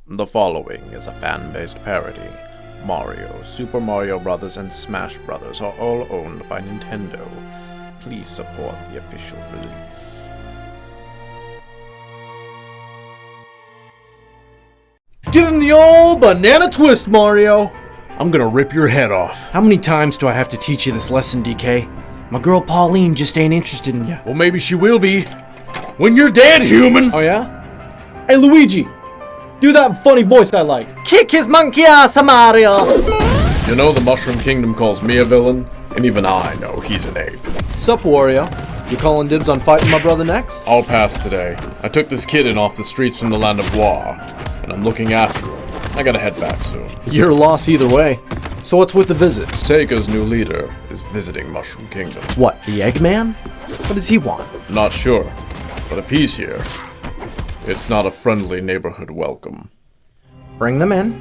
The following is a fan-based parody. Mario, Super Mario Bros., and Smash Bros. Are all owned by Nintendo. Please support the official release. Give him the old banana twist, Mario! I'm gonna rip your head off. How many times do I have to teach you this lesson, DK? My girl Pauline just ain't interested in you. Well, maybe she will be. When you're dead, human! Oh, yeah? Hey, Luigi! Do that funny voice I like. Kick his monkey ass, Mario! You know the Mushroom Kingdom calls me a villain, and even I know he's an ape. Sup, Wario? You calling dibs on fighting my brother next? I'll pass today. I took this kid in off the streets from the land of War, and I'm looking after him. I gotta head back soon. You're a loss either way. So what's with the visit? Sega's new leader is visiting Mushroom Kingdom. What, the Eggman? What does he want? Not sure, but if he's here, it's not a friendly neighborhood welcome. Bring them in.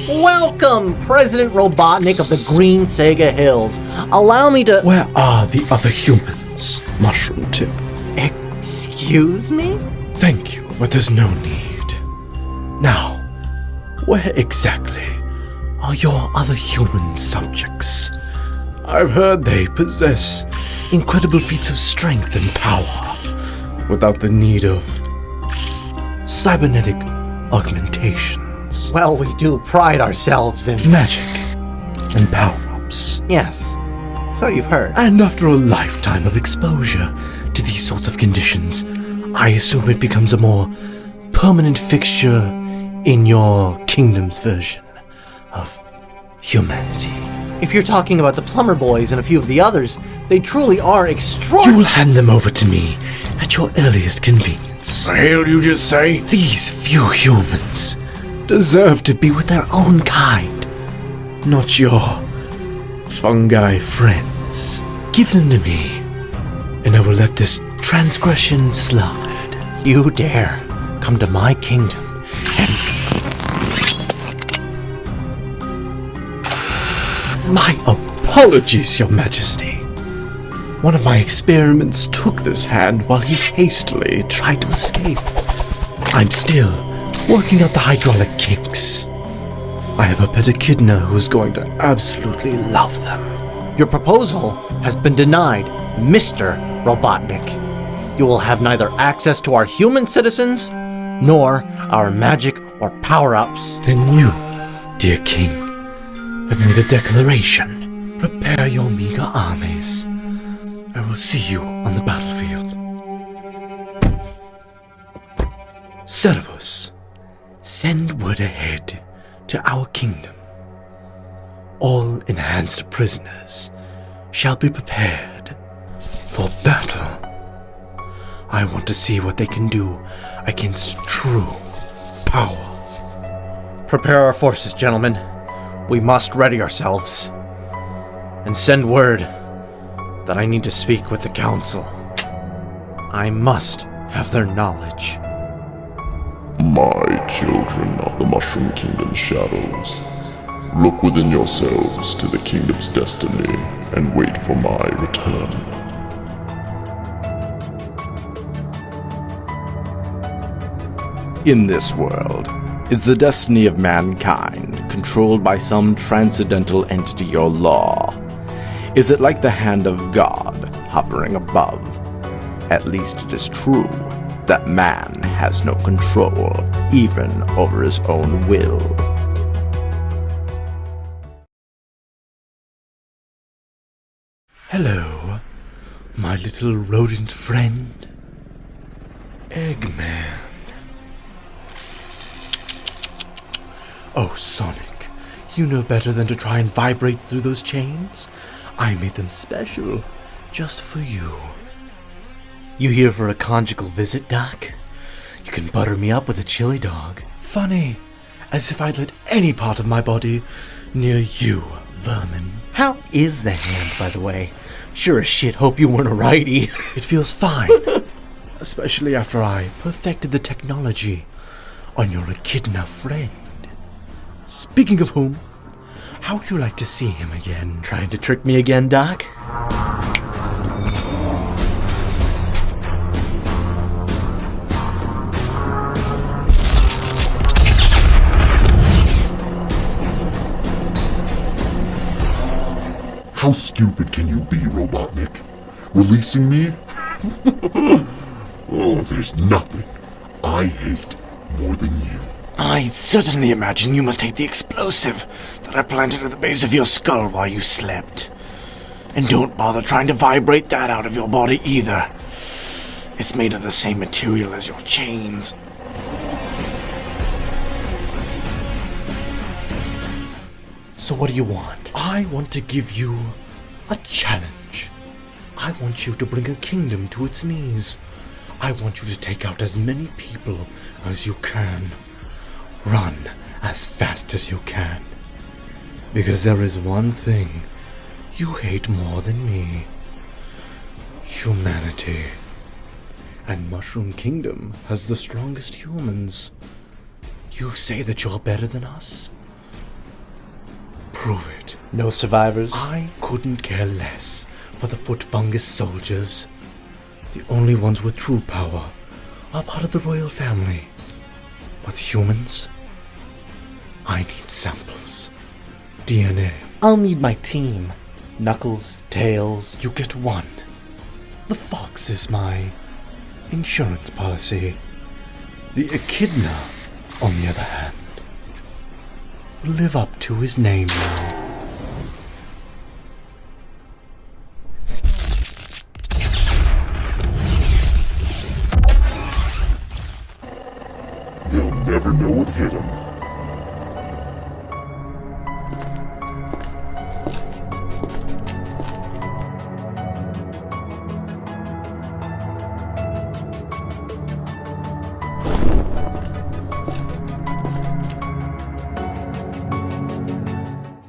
Welcome, President Robotnik of the Green Sega Hills. Allow me to... Where are the other humans, Mushroom Tip? Excuse me? Thank you, but there's no need. Now, where exactly are your other human subjects? I've heard they possess incredible feats of strength and power without the need of cybernetic augmentations. Well, we do pride ourselves in... Magic and power-ups. Yes, so you've heard. And after a lifetime of exposure to these sorts of conditions, I assume it becomes a more permanent fixture in your kingdom's version of humanity. If you're talking about the Plumber Boys and a few of the others, they truly are extraordinary. You'll hand them over to me at your earliest convenience. The hell you just say? These few humans deserve to be with their own kind, not your fungi friends. Give them to me, and I will let this transgression slide. You dare come to my kingdom and... My apologies, Your Majesty. One of my experiments took this hand while he hastily tried to escape. I'm still working out the hydraulic kinks. I have a pet echidna who's going to absolutely love them. Your proposal has been denied, Mr. Robotnik. You will have neither access to our human citizens, nor our magic or power-ups. Then you, dear king, have made a declaration. Prepare your meager armies. I will see you on the battlefield. Servus, send word ahead to our kingdom. All enhanced prisoners shall be prepared for battle. I want to see what they can do against true power. Prepare our forces, gentlemen. We must ready ourselves. And send word that I need to speak with the council. I must have their knowledge. My children of the Mushroom Kingdom shadows, look within yourselves to the kingdom's destiny and wait for my return. In this world, is the destiny of mankind controlled by some transcendental entity or law? Is it like the hand of God hovering above? At least it is true that man has no control, even over his own will. Hello, my little rodent friend, Eggman. Oh, Sonic, you know better than to try and vibrate through those chains. I made them special, just for you. You here for a conjugal visit, Doc? You can butter me up with a chili dog. Funny, as if I'd let any part of my body near you, vermin. How is the hand, by the way? Sure as shit hope you weren't a righty. It feels fine, especially after I perfected the technology on your echidna friend. Speaking of whom, how would you like to see him again? Trying to trick me again, Doc? How stupid can you be, Robotnik? Releasing me? Oh, there's nothing I hate more than you. I certainly imagine you must hate the explosive that I planted at the base of your skull while you slept. And don't bother trying to vibrate that out of your body either. It's made of the same material as your chains. So what do you want? I want to give you a challenge. I want you to bring a kingdom to its knees. I want you to take out as many people as you can. Run as fast as you can. Because there is one thing you hate more than me. Humanity. And Mushroom Kingdom has the strongest humans. You say that you're better than us? Prove it. No survivors? I couldn't care less for the foot fungus soldiers. The only ones with true power are part of the royal family. But humans? I need samples. DNA. I'll need my team. Knuckles, Tails, you get one. The fox is my insurance policy. The echidna, on the other hand, will live up to his name now. They'll never know what hit them.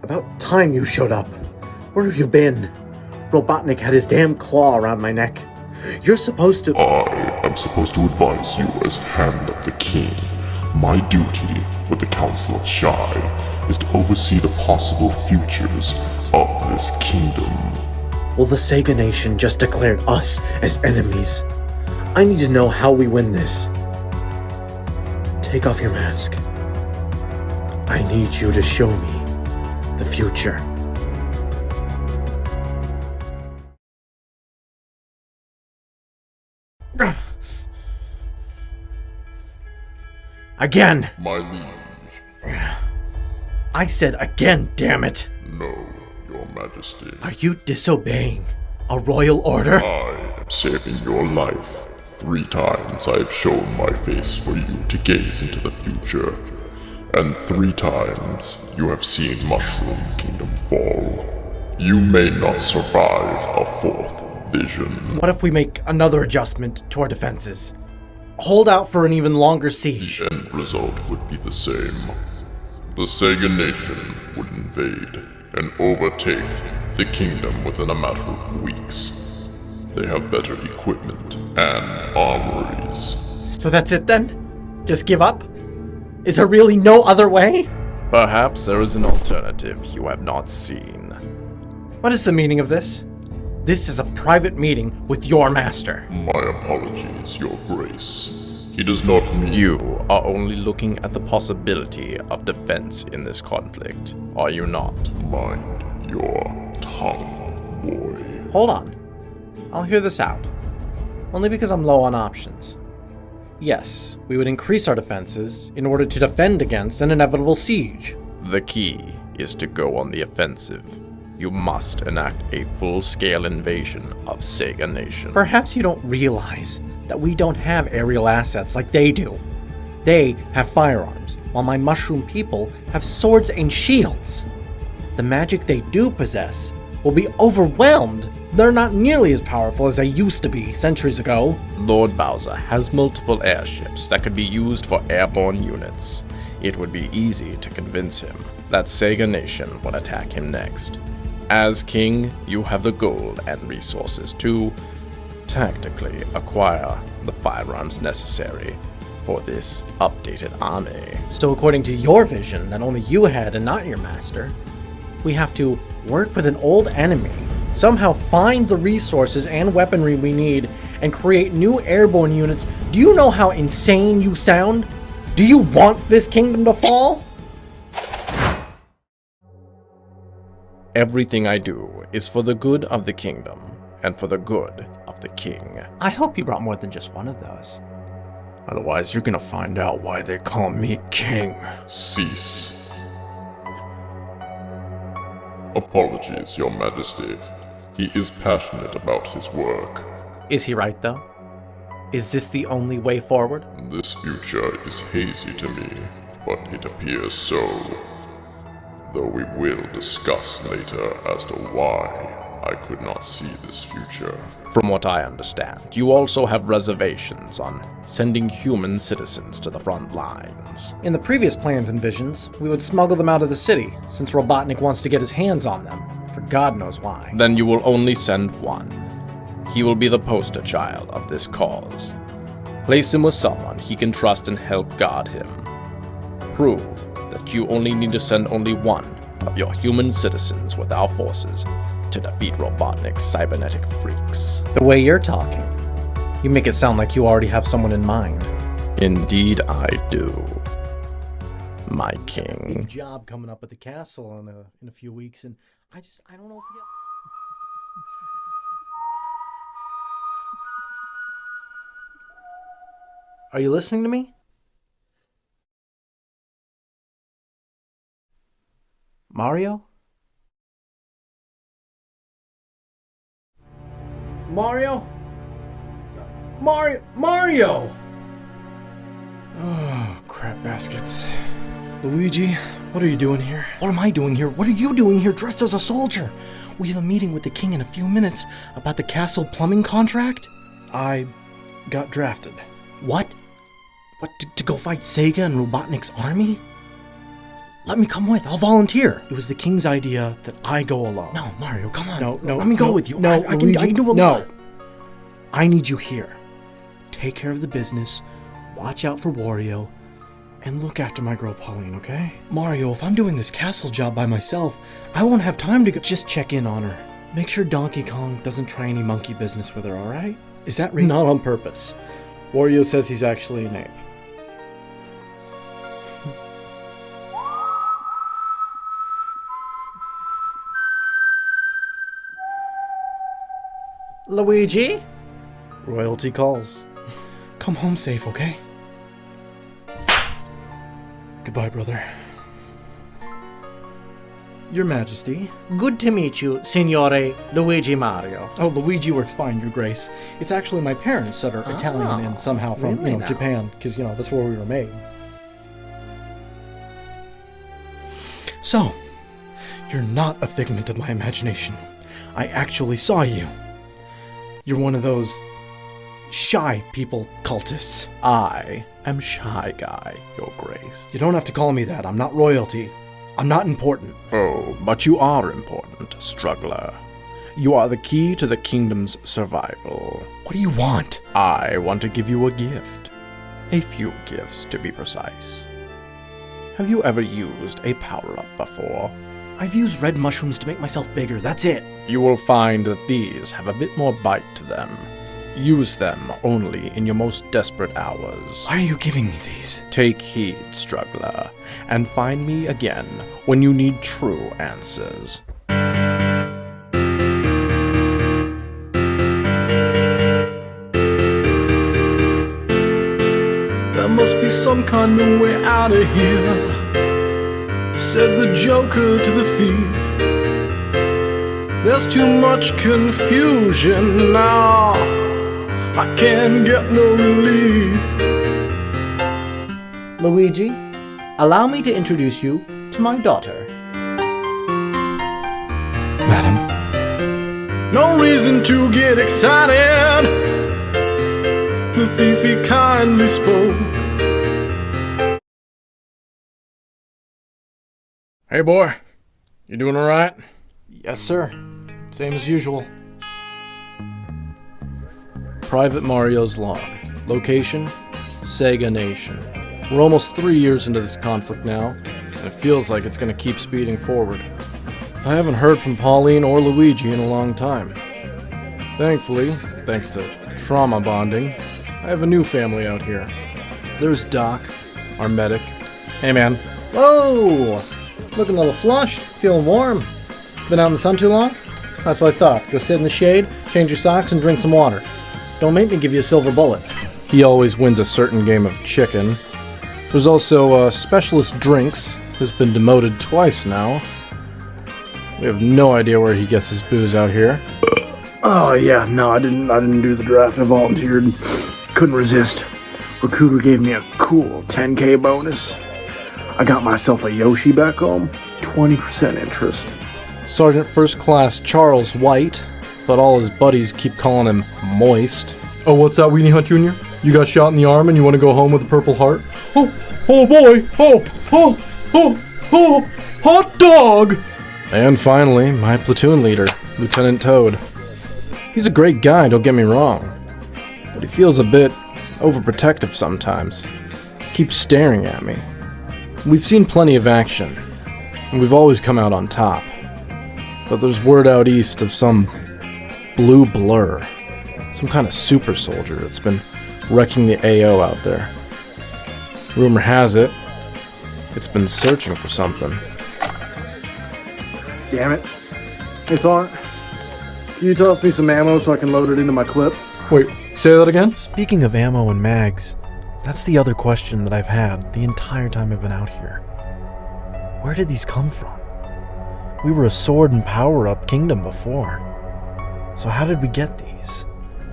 About time you showed up. Where have you been? Robotnik had his damn claw around my neck. You're supposed to— I am supposed to advise you as Hand of the King. My duty with the Council of Shy is to oversee the possible futures of this kingdom. Well, the Sega Nation just declared us as enemies. I need to know how we win this. Take off your mask. I need you to show me the future. Again! My liege. I said again, damn it! No, your majesty. Are you disobeying a royal order? I am saving your life. 3 times I have shown my face for you to gaze into the future. And 3 times you have seen Mushroom Kingdom fall. You may not survive a 4th vision. What if we make another adjustment to our defenses? Hold out for an even longer siege. The end result would be the same. The Sega Nation would invade and overtake the kingdom within a matter of weeks. They have better equipment and armories. So that's it then? Just give up? Is there really no other way? Perhaps there is an alternative you have not seen. What is the meaning of this? This is a private meeting with your master. My apologies, Your Grace. He does not mean— You are only looking at the possibility of defense in this conflict, are you not? Mind your tongue, boy. Hold on. I'll hear this out. Only because I'm low on options. Yes, we would increase our defenses in order to defend against an inevitable siege. The key is to go on the offensive. You must enact a full-scale invasion of Sega Nation. Perhaps you don't realize that we don't have aerial assets like they do. They have firearms, while my mushroom people have swords and shields. The magic they do possess will be overwhelmed. They're not nearly as powerful as they used to be centuries ago. Lord Bowser has multiple airships that could be used for airborne units. It would be easy to convince him that Sega Nation would attack him next. As king, you have the gold and resources to tactically acquire the firearms necessary for this updated army. So according to your vision that only you had and not your master, we have to work with an old enemy, somehow find the resources and weaponry we need, and create new airborne units. Do you know how insane you sound? Do you want this kingdom to fall? everything I do is for the good of the kingdom and for the good of the king. I hope you brought more than just one of those. Otherwise, you're gonna find out why they call me king. Cease. Apologies, Your Majesty. He is passionate about his work. Is he right, though? Is this the only way forward? This future is hazy to me, but it appears so. Though we will discuss later as to why I could not see this future. From what I understand, you also have reservations on sending human citizens to the front lines. In the previous plans and visions, we would smuggle them out of the city, since Robotnik wants to get his hands on them, for God knows why. Then you will only send one. He will be the poster child of this cause. Place him with someone he can trust and help guard him. Prove that you only need to send only one of your human citizens with our forces to defeat Robotnik's cybernetic freaks. The way you're talking, you make it sound like you already have someone in mind. Indeed I do, my king. Big job coming up at the castle in a few weeks, and I don't know if we get... Are you listening to me? Mario? Mario? Mario! Oh, crap baskets. Luigi, what are you doing here? What am I doing here? What are you doing here dressed as a soldier? We have a meeting with the king in a few minutes about the castle plumbing contract? I got drafted. What? What, to go fight Sega and Robotnik's army? Let me come with. I'll volunteer. It was the king's idea that I go alone. No, Mario, come on. No, Let me go with you. No, I Luigi, can do a no. lot. I need you here. Take care of the business, watch out for Wario, And look after my girl Pauline, okay? Mario, if I'm doing this castle job by myself, I won't have time to go. Just check in on her. Make sure Donkey Kong doesn't try any monkey business with her, alright? Is that reasonable? Not on purpose. Wario says he's actually an ape. Luigi? Royalty calls. Come home safe, okay? Goodbye, brother. Your Majesty. Good to meet you, Signore Luigi Mario. Oh, Luigi works fine, Your Grace. It's actually my parents that are Italian and somehow from, really now? Japan, because, that's where we were made. So, you're not a figment of my imagination. I actually saw you. You're one of those shy people cultists. I am Shy Guy, Your Grace. You don't have to call me that. I'm not royalty. I'm not important. Oh, but you are important, struggler. You are the key to the kingdom's survival. What do you want? I want to give you a gift. A few gifts, to be precise. Have you ever used a power-up before? I've used red mushrooms to make myself bigger, that's it. You will find that these have a bit more bite to them. Use them only in your most desperate hours. Why are you giving me these? Take heed, struggler, and find me again when you need true answers. There must be some kind of way out of here, said the Joker to the thief. There's too much confusion now, I can't get no relief. Luigi, allow me to introduce you to my daughter. Madam? No reason to get excited, the thief he kindly spoke. Hey boy, you doing alright? Yes sir, same as usual. Private Mario's log. Location, Sega Nation. We're almost 3 years into this conflict now, and it feels like it's gonna keep speeding forward. I haven't heard from Pauline or Luigi in a long time. Thankfully, thanks to trauma bonding, I have a new family out here. There's Doc, our medic. Hey man. Whoa! Looking a little flushed, feeling warm. Been out in the sun too long? That's what I thought. Go sit in the shade, change your socks, and drink some water. Don't make me give you a silver bullet. He always wins a certain game of chicken. There's also Specialist Drinks, who's been demoted twice now. We have no idea where he gets his booze out here. Oh yeah, no, I didn't do the draft. I volunteered. Couldn't resist. Recruiter gave me a cool 10K bonus. I got myself a Yoshi back home. 20% interest. Sergeant First Class Charles White, but all his buddies keep calling him Moist. Oh, what's that, Weenie Hunt Jr.? You got shot in the arm and you want to go home with a Purple Heart? Oh boy! Oh, hot dog! And finally, my platoon leader, Lieutenant Toad. He's a great guy, don't get me wrong, but he feels a bit overprotective sometimes. Keeps staring at me. We've seen plenty of action, and we've always come out on top. But there's word out east of some blue blur, some kind of super soldier that's been wrecking the AO out there. Rumor has it, it's been searching for something. Damn it. Hey, Sergeant. Can you toss me some ammo so I can load it into my clip? Wait, say that again? Speaking of ammo and mags, that's the other question that I've had the entire time I've been out here. Where did these come from? We were a sword and power-up kingdom before. So how did we get these?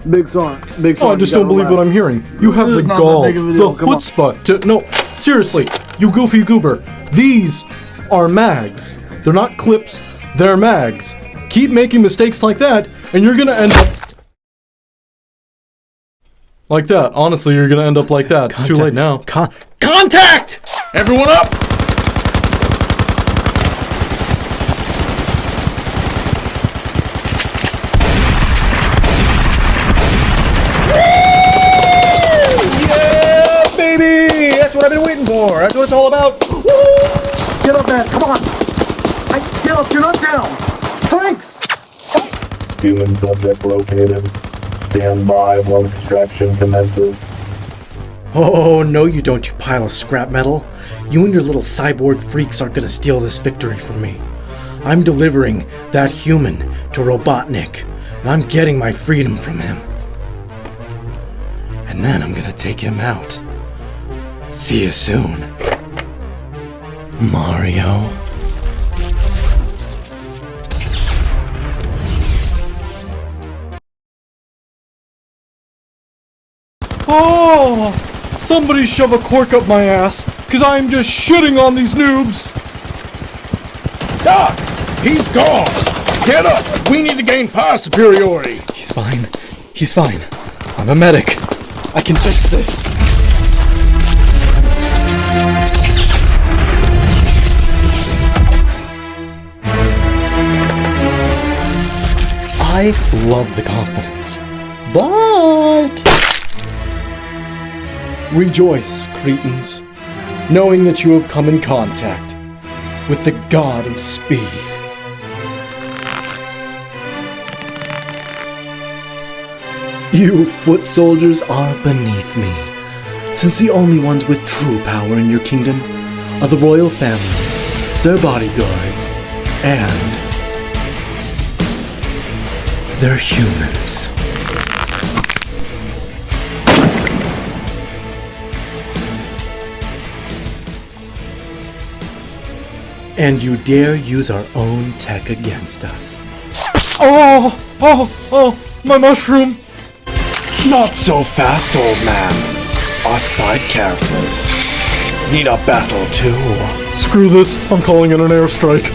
Big Sergeant. Oh, I just don't believe what I'm hearing. You have the It's not that gall, big of a the deal, come on. chutzpah to... No, seriously, you goofy goober. These are mags. They're not clips, they're mags. Keep making mistakes like that, and you're gonna end up... like that. Honestly, you're gonna end up like that. It's too late now. Contact! Everyone up! Yeah, baby! That's what I've been waiting for. That's what it's all about. Woo! Get up, man. Come on. Get up. You're not down. Thanks. Human subject located. Stand by while extraction commences. Oh, no you don't, you pile of scrap metal. You and your little cyborg freaks aren't gonna steal this victory from me. I'm delivering that human to Robotnik, and I'm getting my freedom from him. And then I'm gonna take him out. See you soon, Mario. Oh! Somebody shove a cork up my ass, cause I'm just shitting on these noobs! Doc! He's gone! Get up! We need to gain power superiority! He's fine. He's fine. I'm a medic. I can fix this. I love the confidence. But... rejoice, cretins, knowing that you have come in contact with the god of speed. You foot soldiers are beneath me, since the only ones with true power in your kingdom are the royal family, their bodyguards, and their humans. And you dare use our own tech against us. Oh, my mushroom! Not so fast, old man. Our side characters need a battle too. Screw this, I'm calling it an airstrike.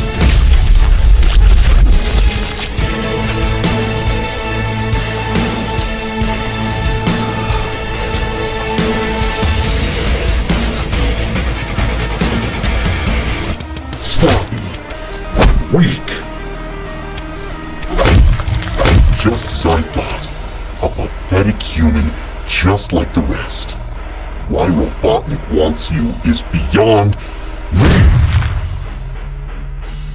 Weak. Just as I thought. A pathetic human just like the rest. Why Robotnik wants you is beyond me.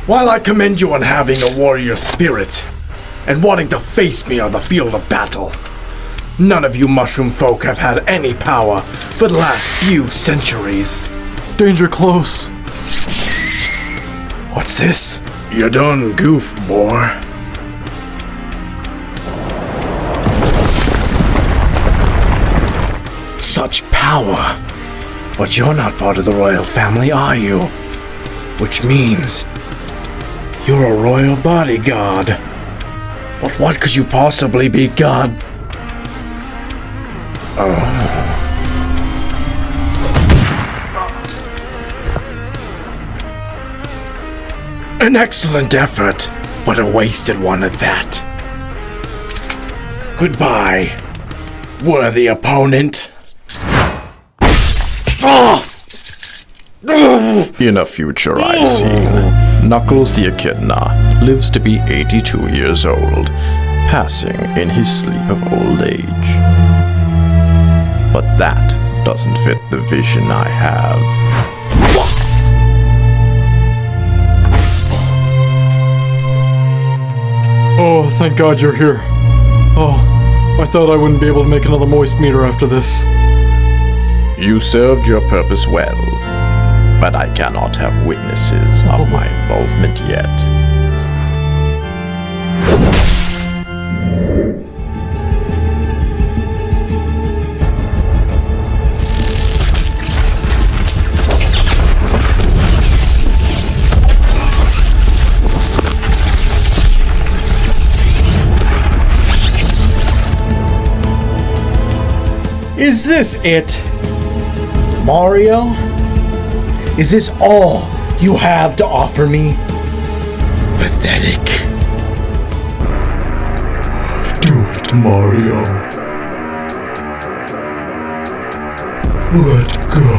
While I commend you on having a warrior spirit and wanting to face me on the field of battle, none of you mushroom folk have had any power for the last few centuries. Danger close. What's this? You done goof, boy. Such power. But you're not part of the royal family, are you? Which means you're a royal bodyguard. But what could you possibly be, God? An excellent effort, but a wasted one at that. Goodbye, worthy opponent. In a future I've seen, Knuckles the Echidna lives to be 82 years old, passing in his sleep of old age. But that doesn't fit the vision I have. Oh, thank God you're here. Oh, I thought I wouldn't be able to make another moist meter after this. You served your purpose well, but I cannot have witnesses of my involvement yet. Is this it? Mario? Is this all you have to offer me? Pathetic. Do it, Mario. Let go.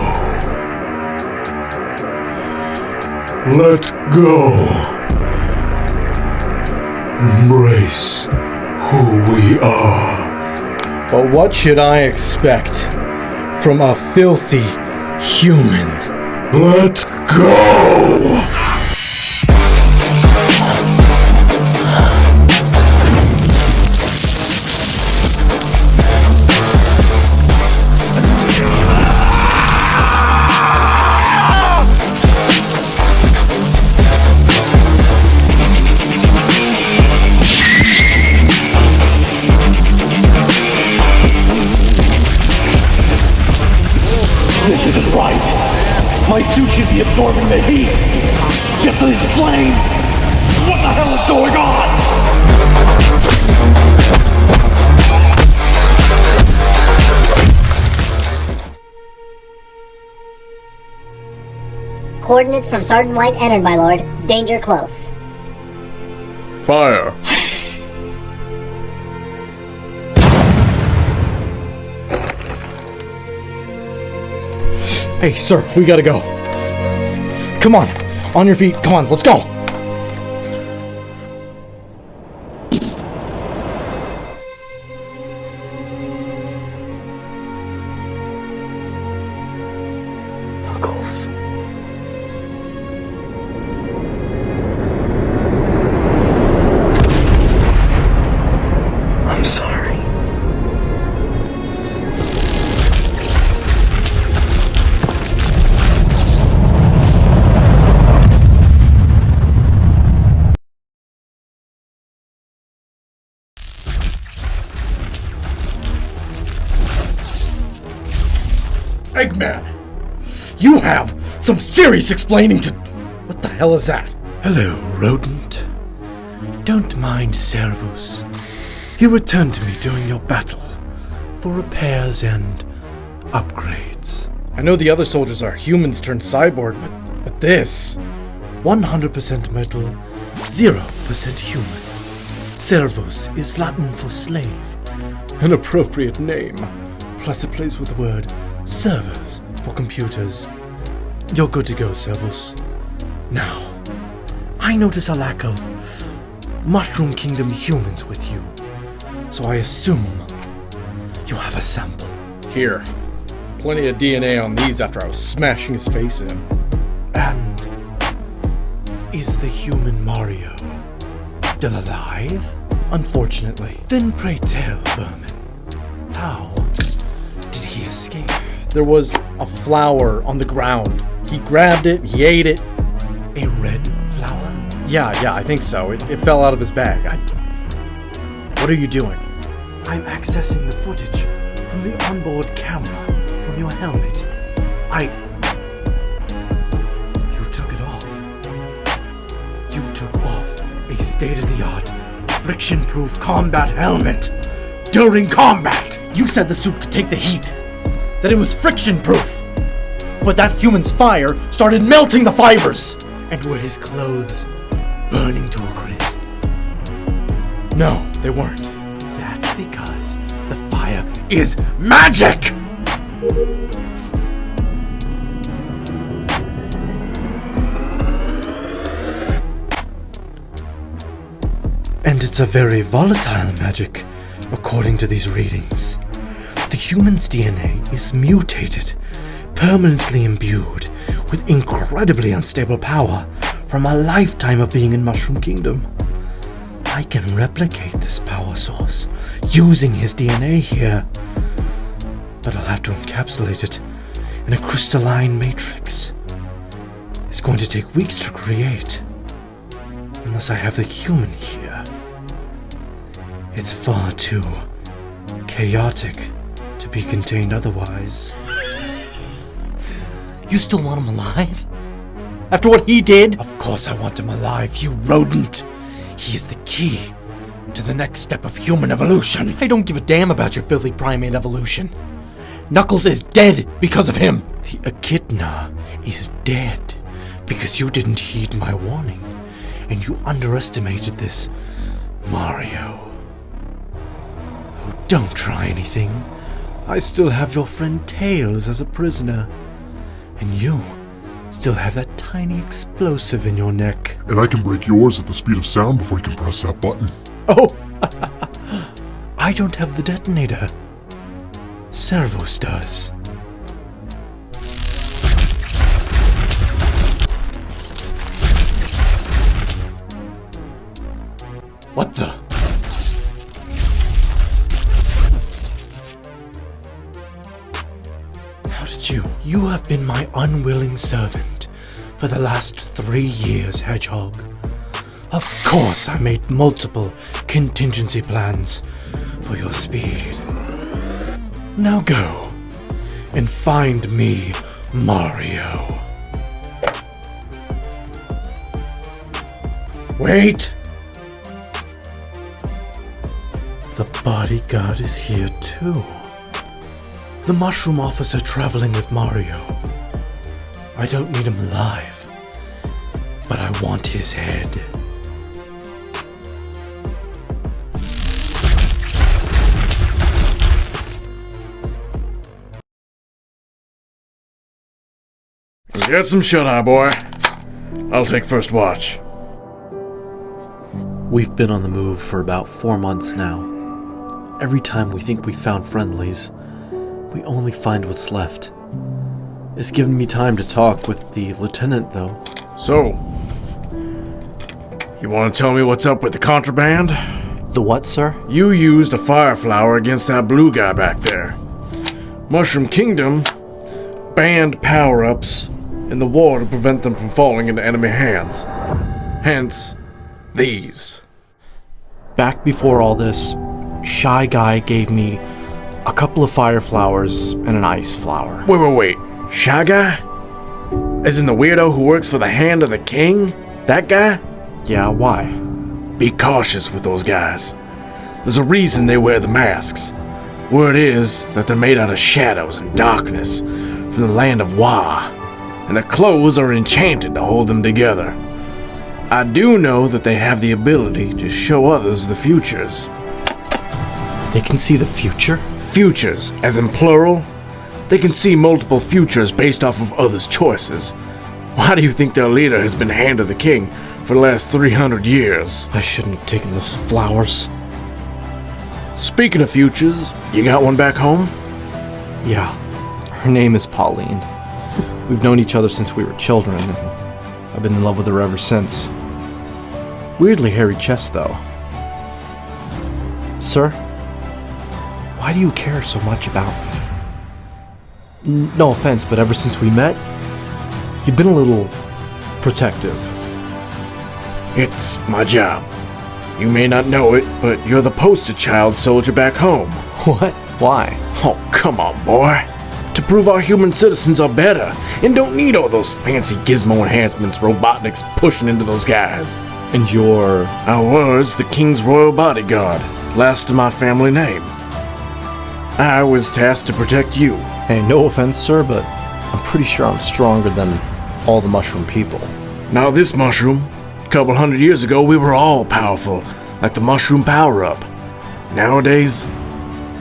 Let go. Embrace who we are. But what should I expect from a filthy human? Let go! This isn't right. My suit should be absorbing the heat. Get these flames. What the hell is going on? Coordinates from Sergeant White entered, my lord. Danger close. Fire! Hey, sir, we gotta go. Come on your feet. Come on, let's go. Knuckles. I'm sorry. Eggman, you have some serious explaining to... What the hell is that? Hello, rodent. Don't mind Servus. He returned to me during your battle for repairs and upgrades. I know the other soldiers are humans turned cyborg, but this... 100% metal, 0% human. Servus is Latin for slave. An appropriate name. Plus it plays with the word servers for computers. You're good to go, Servus. Now, I notice a lack of Mushroom Kingdom humans with you, so I assume you have a sample. Here. Plenty of DNA on these after I was smashing his face in. And is the human Mario still alive? Unfortunately. Then pray tell, vermin, how did he escape? There was a flower on the ground. He grabbed it, he ate it. A red flower? Yeah, I think so. It fell out of his bag. What are you doing? I'm accessing the footage from the onboard camera from your helmet. You took it off. You took off a state-of-the-art, friction-proof combat helmet during combat. You said the suit could take the heat, that it was friction-proof. But that human's fire started melting the fibers. And were his clothes burning to a crisp? No, they weren't. That's because the fire Is magic! And it's a very volatile magic, according to these readings. The human's DNA is mutated, permanently imbued with incredibly unstable power from a lifetime of being in Mushroom Kingdom. I can replicate this power source using his DNA here, but I'll have to encapsulate it in a crystalline matrix. It's going to take weeks to create, unless I have the human here. It's far too chaotic to be contained otherwise. You still want him alive? After what he did? Of course I want him alive, you rodent! He's the key to the next step of human evolution. I don't give a damn about your filthy primate evolution. Knuckles is dead because of him. The Echidna is dead because you didn't heed my warning, and you underestimated this Mario. Oh, don't try anything. I still have your friend Tails as a prisoner, and you still have that tiny explosive in your neck. And I can break yours at the speed of sound before you can press that button. Oh! I don't have the detonator. Servos does. What the? How did you? You have been my unwilling servant for the last 3 years, Hedgehog. Of course I made multiple contingency plans for your speed. Now go and find me, Mario. Wait! The bodyguard is here too. The mushroom officer traveling with Mario. I don't need him alive, but I want his head. Get some shut-eye, boy. I'll take first watch. We've been on the move for about 4 months now. Every time we think we found friendlies, we only find what's left. It's given me time to talk with the lieutenant, though. So, you want to tell me what's up with the contraband? The what, sir? You used a fire flower against that blue guy back there. Mushroom Kingdom banned power-ups in the war to prevent them from falling into enemy hands. Hence, these. Back before all this, Shy Guy gave me a couple of fire flowers and an ice flower. Wait. Shy Guy? As in the weirdo who works for the Hand of the King? That guy? Yeah, why? Be cautious with those guys. There's a reason they wear the masks. Word is that they're made out of shadows and darkness from the land of Wa, and their clothes are enchanted to hold them together. I do know that they have the ability to show others the futures. They can see the future? Futures, as in plural. They can see multiple futures based off of others' choices. Why do you think their leader has been Hand of the King for the last 300 years? I shouldn't have taken those flowers. Speaking of futures, you got one back home? Yeah. Her name is Pauline. We've known each other since we were children, and I've been in love with her ever since. Weirdly hairy chest, though. Sir? Why do you care so much about me? No offense, but ever since we met, you've been a little protective. It's my job. You may not know it, but you're the poster child soldier back home. What? Why? Oh, come on, boy. To prove our human citizens are better and don't need all those fancy gizmo enhancements Robotnik's pushing into those guys. And you're... I was the King's Royal Bodyguard, last of my family name. I was tasked to protect you. Hey, no offense, sir, but I'm pretty sure I'm stronger than all the mushroom people. Now this mushroom, a couple hundred years ago we were all powerful, like the mushroom power-up. Nowadays,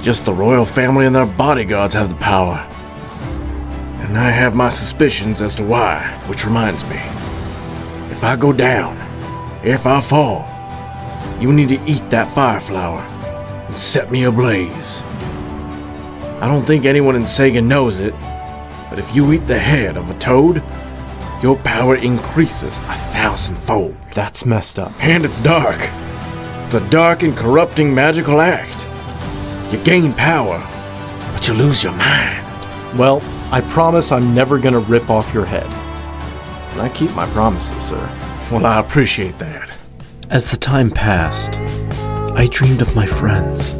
just the royal family and their bodyguards have the power. And I have my suspicions as to why, which reminds me. If I go down, if I fall, you need to eat that fire flower and set me ablaze. I don't think anyone in Sega knows it, but if you eat the head of a toad, your power increases 1,000-fold. That's messed up. And it's dark. It's a dark and corrupting magical act. You gain power, but you lose your mind. Well, I promise I'm never gonna rip off your head. And I keep my promises, sir. Well, I appreciate that. As the time passed, I dreamed of my friends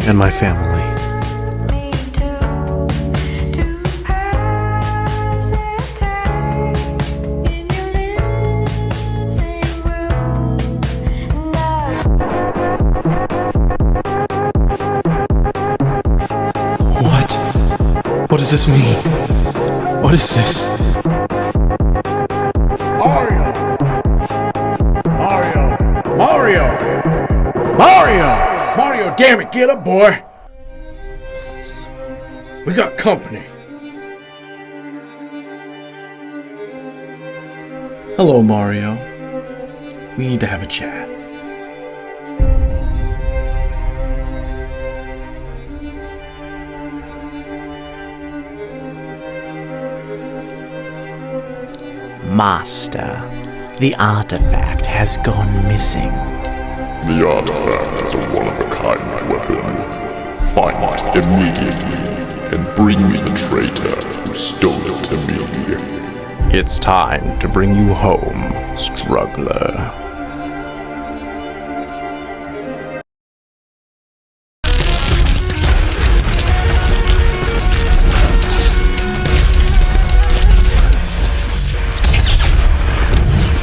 and my family. What does this mean? What is this? Mario, damn it, get up, boy! We got company. Hello, Mario. We need to have a chat. Master, the artifact has gone missing. The artifact is a one-of-a-kind weapon. Find it immediately and bring me the traitor who stole it to me. It's time to bring you home, struggler.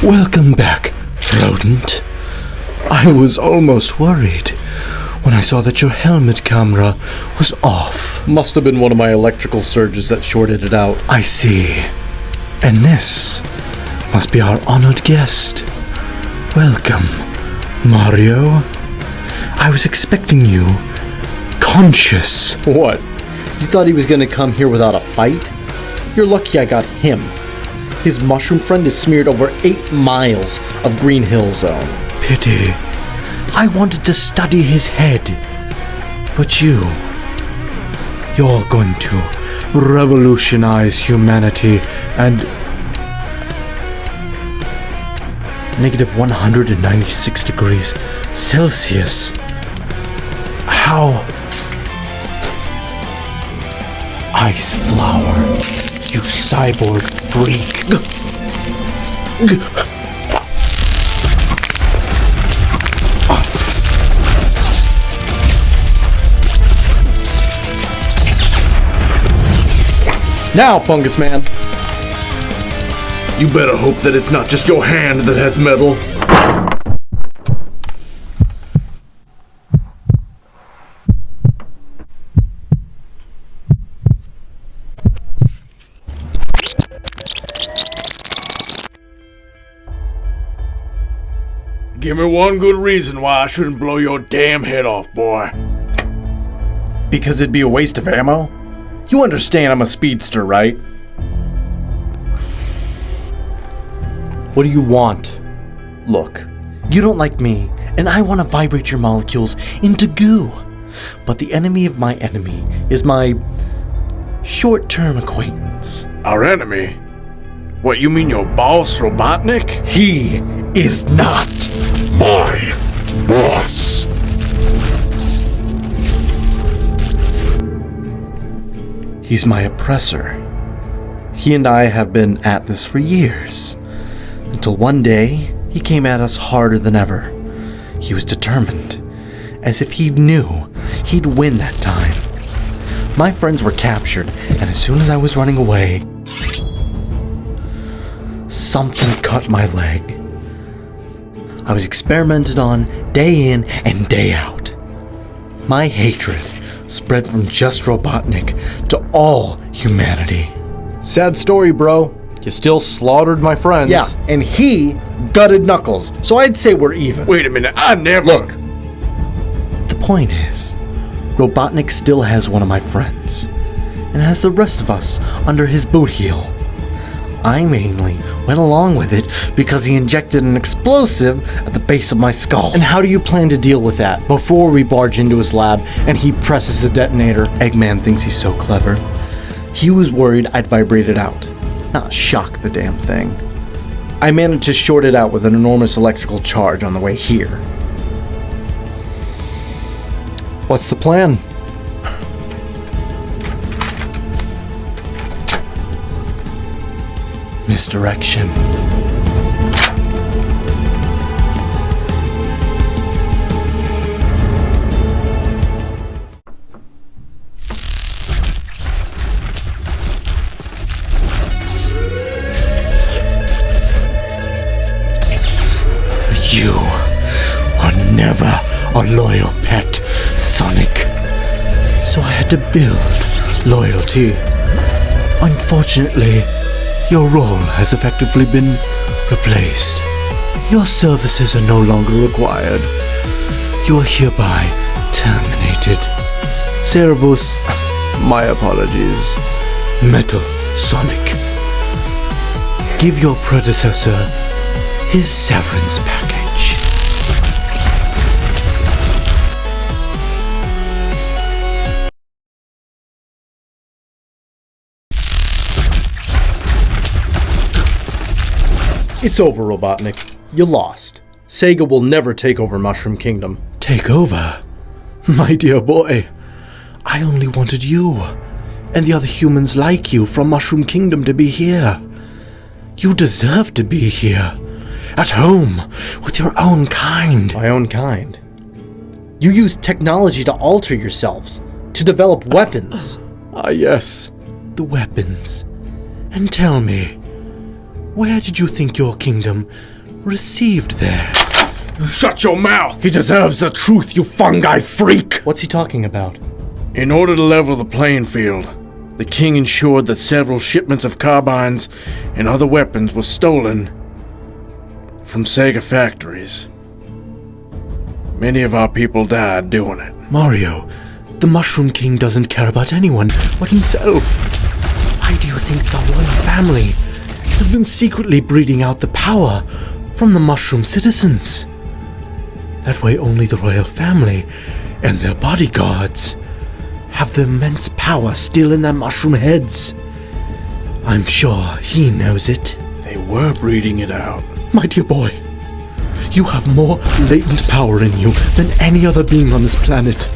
Welcome back, rodent. I was almost worried when I saw that your helmet camera was off. Must have been one of my electrical surges that shorted it out. I see. And this must be our honored guest. Welcome, Mario. I was expecting you conscious. What? You thought he was gonna come here without a fight? You're lucky I got him. His mushroom friend is smeared over 8 miles of Green Hill Zone. Pity. I wanted to study his head. But you're going to revolutionize humanity and... negative 196 degrees Celsius. How? Ice flower, you cyborg freak. Now, Fungus Man! You better hope that it's not just your hand that has metal. Give me one good reason why I shouldn't blow your damn head off, boy. Because it'd be a waste of ammo? You understand I'm a speedster, right? What do you want? Look, you don't like me, and I want to vibrate your molecules into goo. But the enemy of my enemy is my short-term acquaintance. Our enemy? What, you mean your boss, Robotnik? He is not My boss. He's my oppressor. He and I have been at this for years. Until one day, He came at us harder than ever. He was determined, as if he knew he'd win that time. My friends were captured, and as soon as I was running away, something cut my leg. I was experimented on day in and day out. My hatred spread from just Robotnik to all humanity. Sad story, bro. You still slaughtered my friends. Yeah, and he gutted Knuckles, so I'd say we're even. Wait a minute, I never... Look, the point is, Robotnik still has one of my friends, and has the rest of us under his boot heel. I mainly went along with it because he injected an explosive at the base of my skull. And how do you plan to deal with that before we barge into his lab and he presses the detonator? Eggman thinks he's so clever. He was worried I'd vibrate it out, not shock the damn thing. I managed to short it out with an enormous electrical charge on the way here. What's the plan? Misdirection. You are never a loyal pet, Sonic. So I had to build loyalty. Unfortunately, your role has effectively been replaced. Your services are no longer required. You are hereby terminated. Servus, my apologies, Metal Sonic. Give your predecessor his severance package. It's over, Robotnik. You lost. Sega will never take over Mushroom Kingdom. Take over? My dear boy, I only wanted you and the other humans like you from Mushroom Kingdom to be here. You deserve to be here, at home, with your own kind. My own kind? You use technology to alter yourselves, to develop weapons. Yes, the weapons. And tell me, where did you think your kingdom received there? You shut your mouth! He deserves the truth, you fungi freak! What's he talking about? In order to level the playing field, the king ensured that several shipments of carbines and other weapons were stolen from Sega factories. Many of our people died doing it. Mario, the Mushroom King doesn't care about anyone but himself. Why do you think the royal family has been secretly breeding out the power from the mushroom citizens? That way only the royal family and their bodyguards have the immense power still in their mushroom heads. I'm sure he knows it. They were breeding it out. My dear boy, you have more latent power in you than any other being on this planet.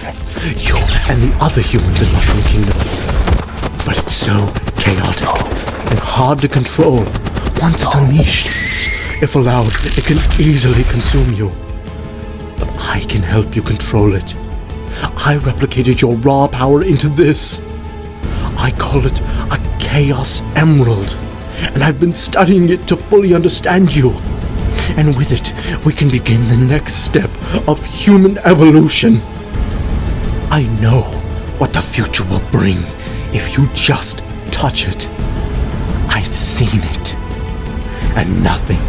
You and the other humans in Mushroom Kingdom. But it's so chaotic and hard to control once it's unleashed. If allowed, it can easily consume you. But I can help you control it. I replicated your raw power into this. I call it a Chaos Emerald, and I've been studying it to fully understand you. And with it, we can begin the next step of human evolution. I know what the future will bring if you just touch it. I've seen it, and nothing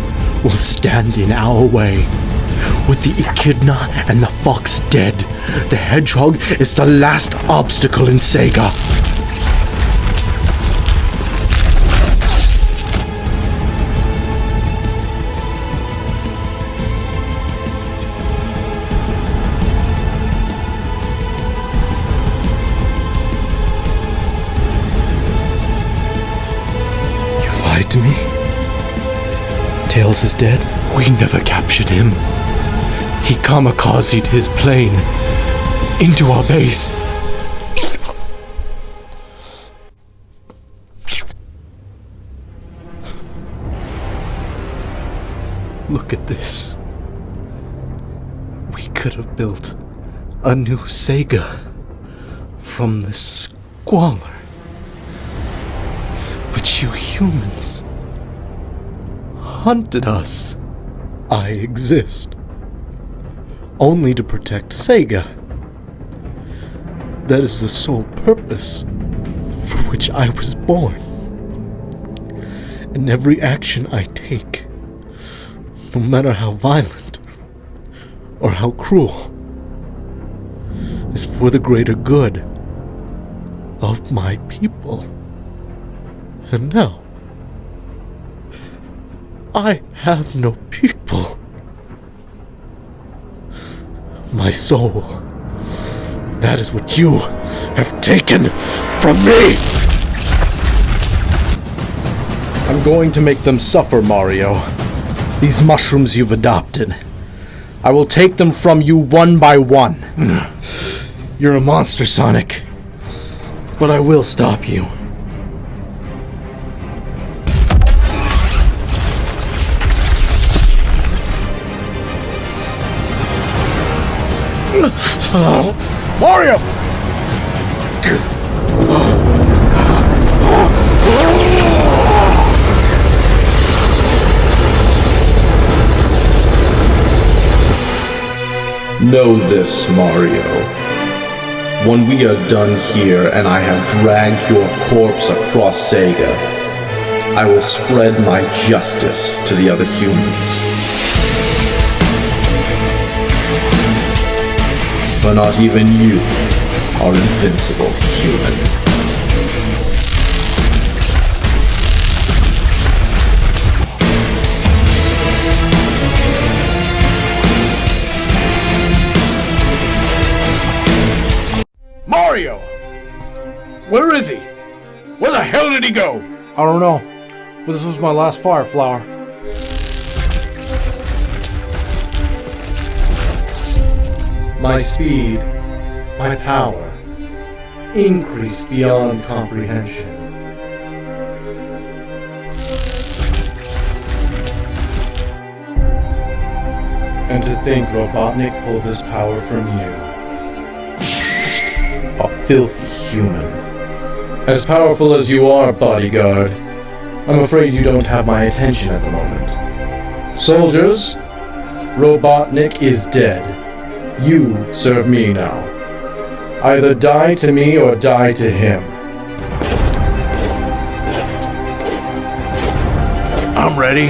will stand in our way. With the Echidna and the Fox dead, the Hedgehog is the last obstacle in Sega. You lied to me? Tails is dead? We never captured him. He kamikazed his plane into our base. Look at this. We could have built a new Sega from this squalor. But you humans hunted us. I exist only to protect Sega. That is the sole purpose for which I was born. And every action I take, no matter how violent or how cruel, is for the greater good of my people. And now, I have no people. My soul. That is what you have taken from me! I'm going to make them suffer, Mario. These mushrooms you've adopted. I will take them from you one by one. You're a monster, Sonic. But I will stop you. Mario! Know this, Mario. When we are done here and I have dragged your corpse across Sega, I will spread my justice to the other humans. For not even you are invincible, human. Mario! Where is he? Where the hell did he go? I don't know, but this was my last fire flower. My speed, my power, increased beyond comprehension. And to think Robotnik pulled this power from you. A filthy human. As powerful as you are, bodyguard, I'm afraid you don't have my attention at the moment. Soldiers, Robotnik is dead. You serve me now. Either die to me or die to him. I'm ready.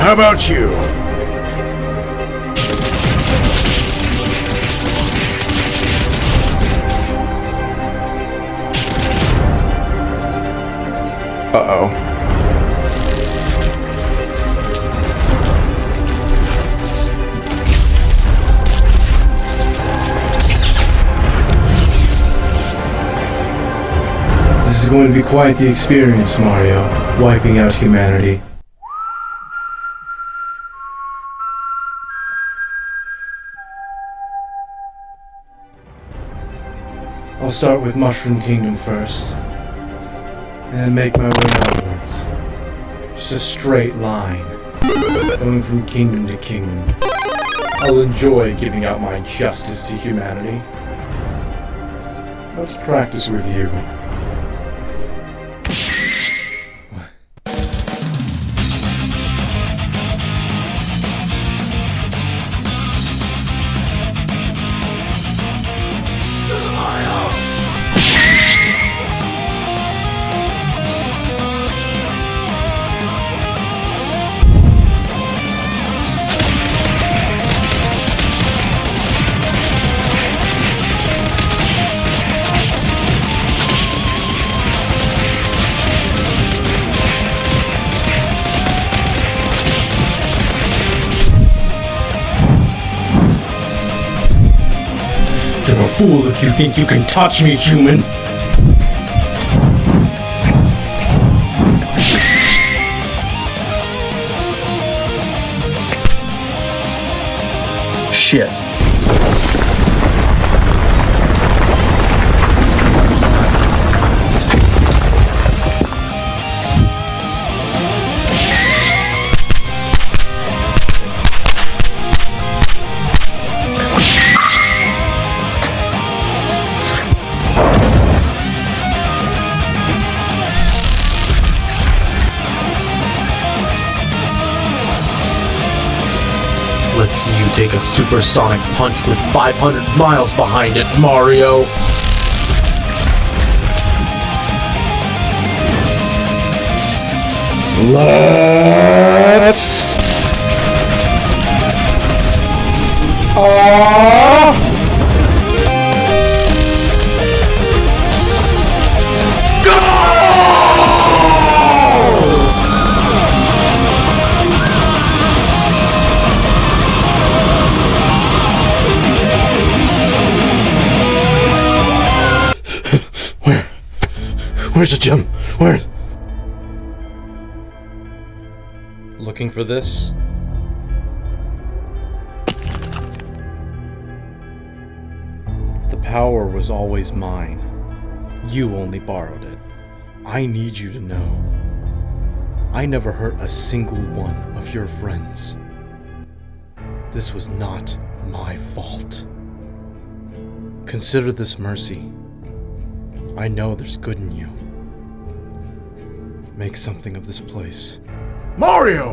How about you? Uh-oh. This is going to be quite the experience, Mario, wiping out humanity. I'll start with Mushroom Kingdom first, and then make my way outwards. Just a straight line, going from kingdom to kingdom. I'll enjoy giving out my justice to humanity. Let's practice with you. You're a fool if you think you can touch me, human! Shit. see you take a supersonic punch with 500 miles behind it, Mario! Let's... Where's the gem? Where? Looking for this? The power was always mine. You only borrowed it. I need you to know. I never hurt a single one of your friends. This was not my fault. Consider this mercy. I know there's good in you. Make something of this place. Mario!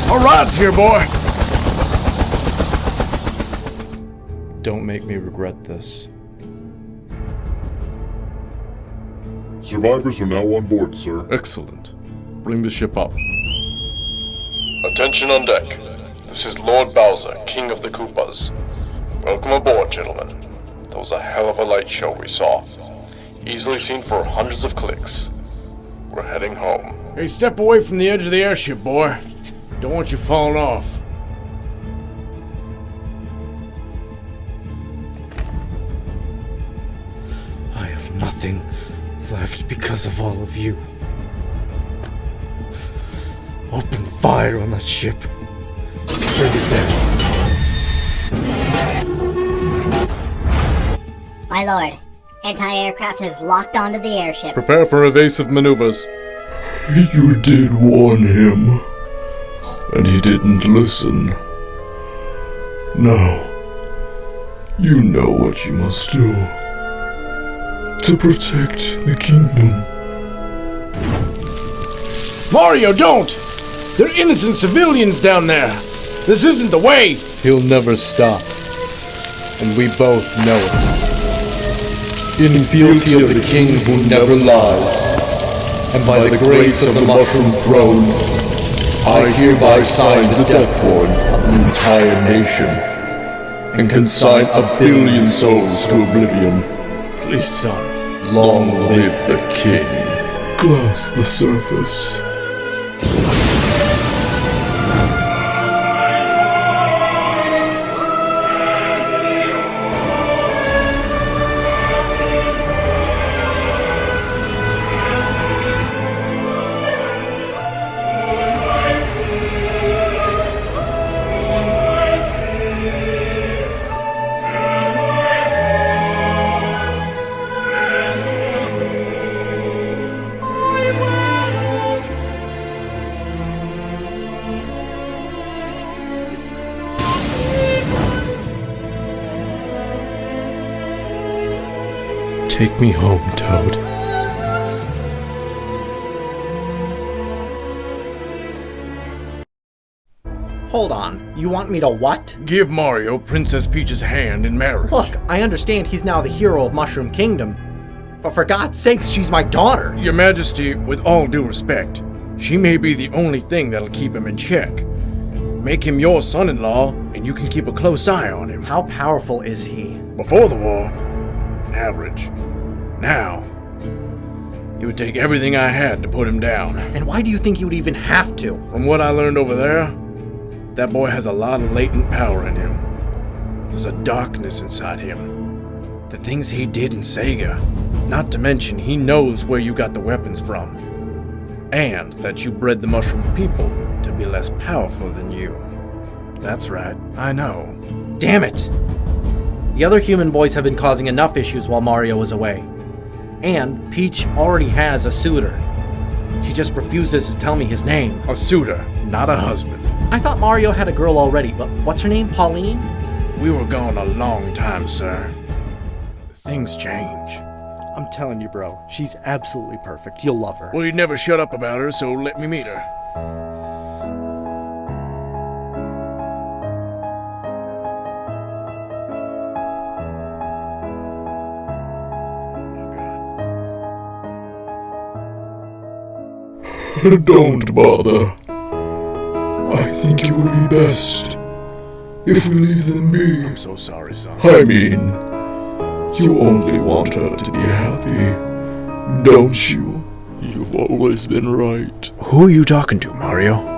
All right, here, boy. Don't make me regret this. Survivors are now on board, sir. Excellent. Bring the ship up. Attention on deck. This is Lord Bowser, King of the Koopas. Welcome aboard, gentlemen. That was a hell of a light show we saw. Easily seen for hundreds of clicks. We're heading home. Hey, step away from the edge of the airship, boy. Don't want you falling off. I have nothing left because of all of you. Open fire on that ship. Bring it down. My lord, anti-aircraft has locked onto the airship. Prepare for evasive maneuvers. You did warn him, and he didn't listen. Now, you know what you must do to protect the kingdom. Mario, don't! They're innocent civilians down there. This isn't the way. He'll never stop. And we both know it. In fealty of the king who never lies, and by the grace of the Mushroom Throne, I hereby sign the death warrant of the entire nation, and consign 1 billion souls to oblivion. Please, son. Long live the king. Glass the surface. Take me home, Toad. Hold on, you want me to what? Give Mario Princess Peach's hand in marriage. Look, I understand he's now the hero of Mushroom Kingdom, but for God's sakes, she's my daughter! Your Majesty, with all due respect, she may be the only thing that'll keep him in check. Make him your son-in-law, and you can keep a close eye on him. How powerful is he? Before the war, average. Now, it would take everything I had to put him down. And why do you think you would even have to? From what I learned over there, that boy has a lot of latent power in him. There's a darkness inside him. The things he did in Sega. Not to mention, he knows where you got the weapons from. And that you bred the mushroom people to be less powerful than you. That's right, I know. Damn it! The other human boys have been causing enough issues while Mario was away. And Peach already has a suitor. She just refuses to tell me his name. A suitor, not a husband. I thought Mario had a girl already, but what's her name? Pauline? We were gone a long time, sir. Things change. I'm telling you, bro, she's absolutely perfect. You'll love her. Well, you never shut up about her, so let me meet her. Don't bother. I think it would be best if we leave them be. I'm so sorry, son. I mean, you only want her to be happy, don't you? You've always been right. Who are you talking to, Mario?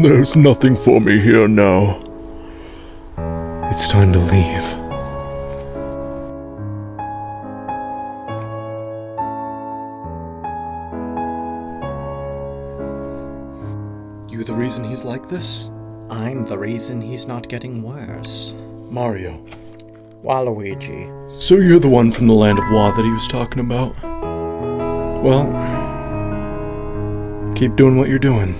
There's nothing for me here now. It's time to leave. You the reason he's like this? I'm the reason he's not getting worse. Mario. Waluigi. So you're the one from the land of Wa that he was talking about? Well, keep doing what you're doing.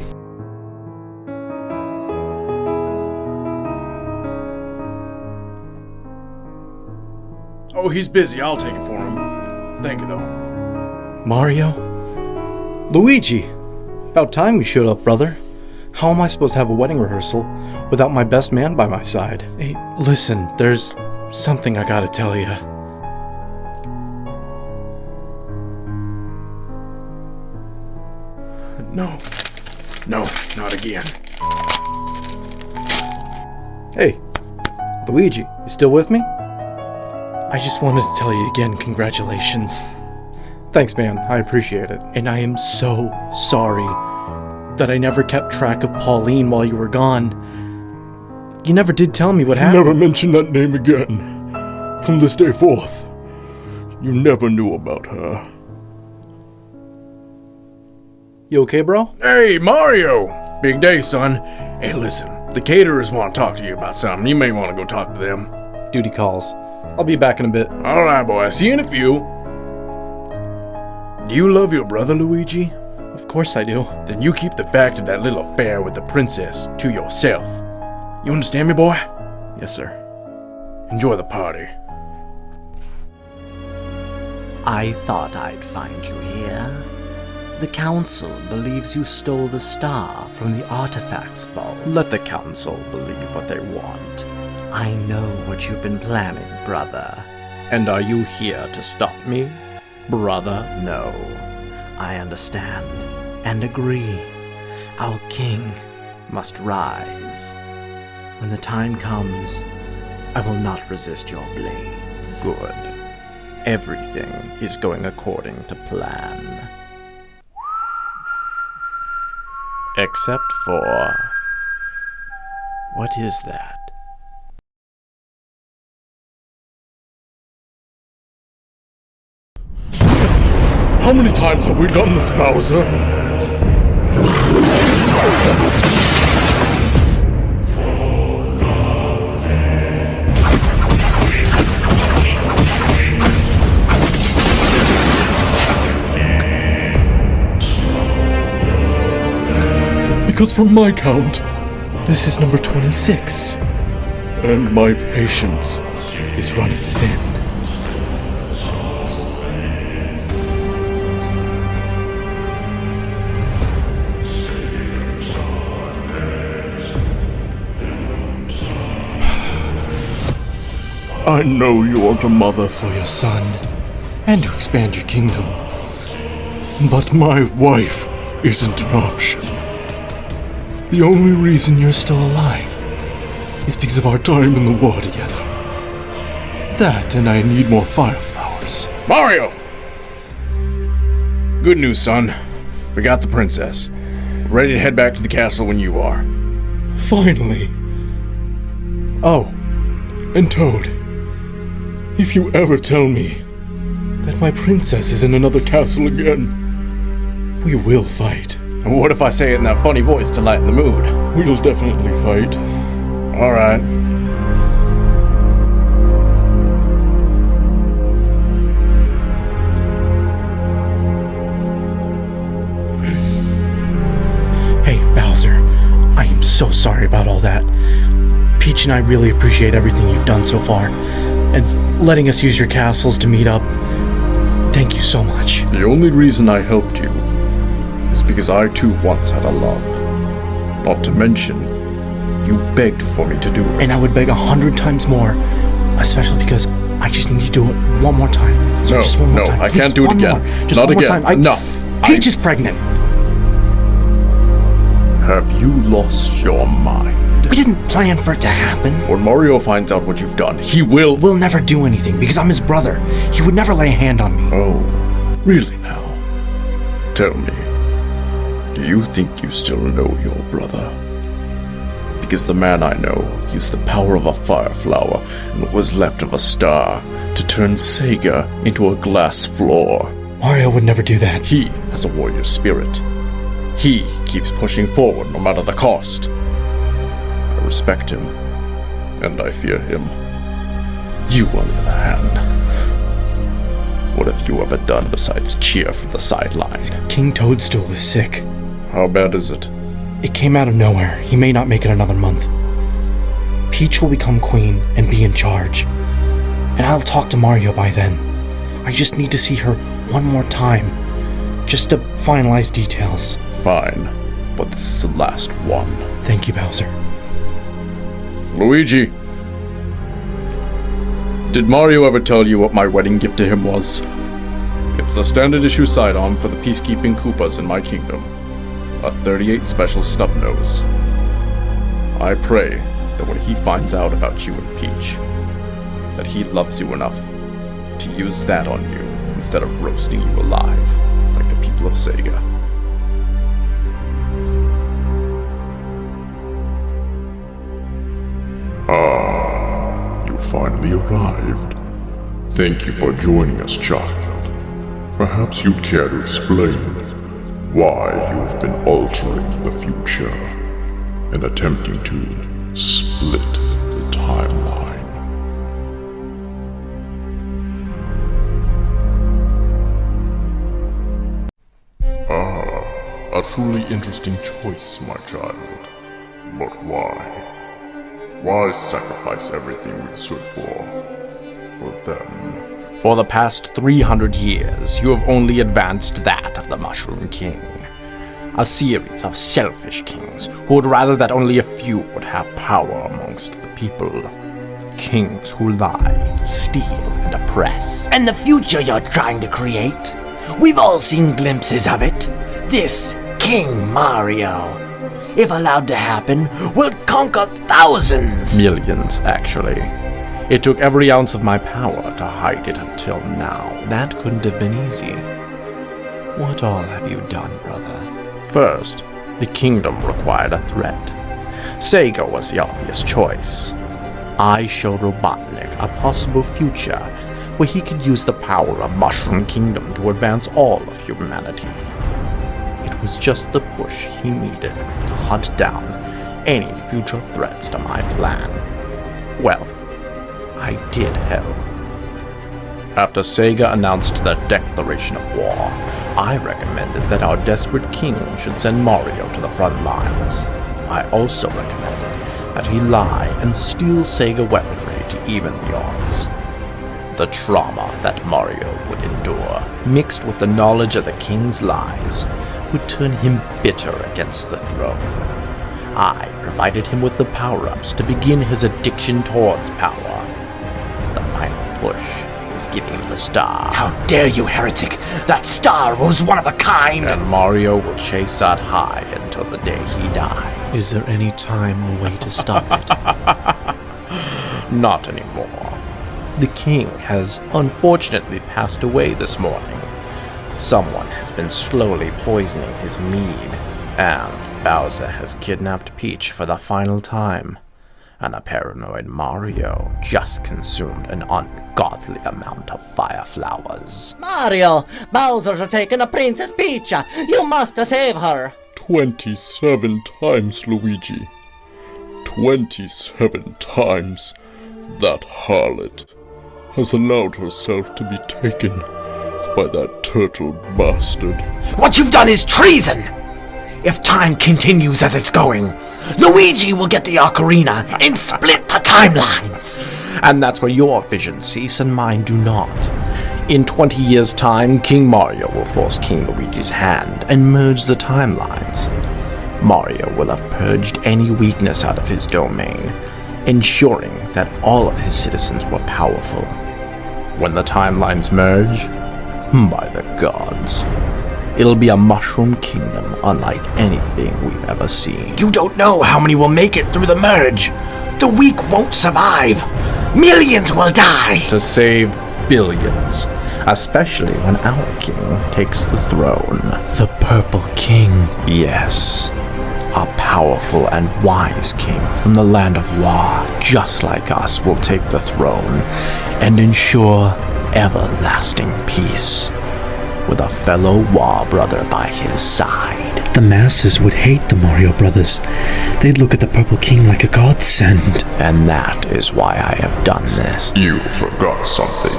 Oh, he's busy. I'll take it for him. Thank you, though. Mario? Luigi! About time you showed up, brother. How am I supposed to have a wedding rehearsal without my best man by my side? Hey, listen, there's something I gotta tell you. No. No, not again. Hey, Luigi, you still with me? I just wanted to tell you again, congratulations. Thanks, man, I appreciate it. And I am so sorry that I never kept track of Pauline while you were gone. You never did tell me what happened. Never mention that name again. From this day forth, you never knew about her. You okay, bro? Hey, Mario! Big day, son. Hey, listen, the caterers want to talk to you about something. You may want to go talk to them. Duty calls. I'll be back in a bit. Alright, boy. See you in a few. Do you love your brother, Luigi? Of course I do. Then you keep the fact of that little affair with the princess to yourself. You understand me, boy? Yes, sir. Enjoy the party. I thought I'd find you here. The Council believes you stole the star from the artifacts vault. Let the Council believe what they want. I know what you've been planning, brother. And are you here to stop me, brother? No. I understand and agree. Our king must rise. When the time comes, I will not resist your blades. Good. Everything is going according to plan. Except for... what is that? How many times have we done this, Bowser? Because from my count, this is number 26. And my patience is running thin. I know you want a mother for your son, and to expand your kingdom. But my wife isn't an option. The only reason you're still alive is because of our time in the war together. That, and I need more fire flowers. Mario! Good news, son. We got the princess. Ready to head back to the castle when you are. Finally. Oh, and Toad, if you ever tell me that my princess is in another castle again, we will fight. And what if I say it in that funny voice to lighten the mood? We'll definitely fight. Alright. Hey, Bowser. I am so sorry about all that. Peach and I really appreciate everything you've done so far, and letting us use your castles to meet up. Thank you so much. The only reason I helped you is because I too once had a love. Not to mention, you begged for me to do it. And I would beg 100 times more, especially because I just need to do it one more time. So just one more time. I Please, can't do it one again. more. Just Not one more again. time. Enough. Peach is pregnant. Have you lost your mind? We didn't plan for it to happen. When Mario finds out what you've done, he will... We'll never do anything because I'm his brother. He would never lay a hand on me. Oh, really now? Tell me, do you think you still know your brother? Because the man I know used the power of a fire flower and what was left of a star to turn Sega into a glass floor. Mario would never do that. He has a warrior spirit. He keeps pushing forward no matter the cost. I respect him, and I fear him. You, on the other hand, what have you ever done besides cheer from the sideline? King Toadstool is sick. How bad is it? It came out of nowhere. He may not make it another month. Peach will become queen and be in charge. And I'll talk to Mario by then. I just need to see her one more time, just to finalize details. Fine, but this is the last one. Thank you, Bowser. Luigi! Did Mario ever tell you what my wedding gift to him was? It's the standard issue sidearm for the peacekeeping Koopas in my kingdom. A 38 special snub nose. I pray that when he finds out about you and Peach, that he loves you enough to use that on you instead of roasting you alive, like the people of Sega. You finally arrived. Thank you for joining us, child. Perhaps you'd care to explain why you've been altering the future and attempting to split the timeline. A truly interesting choice, my child. But why? Why sacrifice everything we stood for them? For the past 300 years, you have only advanced that of the Mushroom King. A series of selfish kings who would rather that only a few would have power amongst the people. Kings who lie, steal, and oppress. And the future you're trying to create? We've all seen glimpses of it. This King Mario, if allowed to happen, will conquer thousands! Millions, actually. It took every ounce of my power to hide it until now. That couldn't have been easy. What all have you done, brother? First, the kingdom required a threat. Sega was the obvious choice. I showed Robotnik a possible future where he could use the power of Mushroom Kingdom to advance all of humanity. It was just the push he needed to hunt down any future threats to my plan. Well, I did help. After Sega announced their declaration of war, I recommended that our desperate king should send Mario to the front lines. I also recommended that he lie and steal Sega weaponry to even the odds. The trauma that Mario would endure, mixed with the knowledge of the king's lies, would turn him bitter against the throne. I provided him with the power-ups to begin his addiction towards power. The final push was giving him the star. How dare you, heretic! That star was one of a kind! And Mario will chase that high until the day he dies. Is there any time or way to stop it? Not anymore. The king has unfortunately passed away this morning. Someone has been slowly poisoning his mead, and Bowser has kidnapped Peach for the final time. And a paranoid Mario just consumed an ungodly amount of fire flowers. Mario! Bowser's taken a Princess Peach! You must save her! 27 times, Luigi. 27 times that harlot has allowed herself to be taken by that turtle bastard. What you've done is treason! If time continues as it's going, Luigi will get the ocarina and split the timelines! And that's where your visions cease and mine do not. In 20 years' time, King Mario will force King Luigi's hand and merge the timelines. Mario will have purged any weakness out of his domain, ensuring that all of his citizens were powerful. When the timelines merge, by the gods, it'll be a mushroom kingdom unlike anything we've ever seen. You don't know how many will make it through the merge. The weak won't survive. Millions will die. To save billions, especially when our king takes the throne. The Purple King. Yes, a powerful and wise king from the land of Wa, just like us, will take the throne and ensure everlasting peace with a fellow Wa brother by his side. The masses would hate the Mario Brothers. They'd look at the Purple King like a godsend. And that is why I have done this. You forgot something.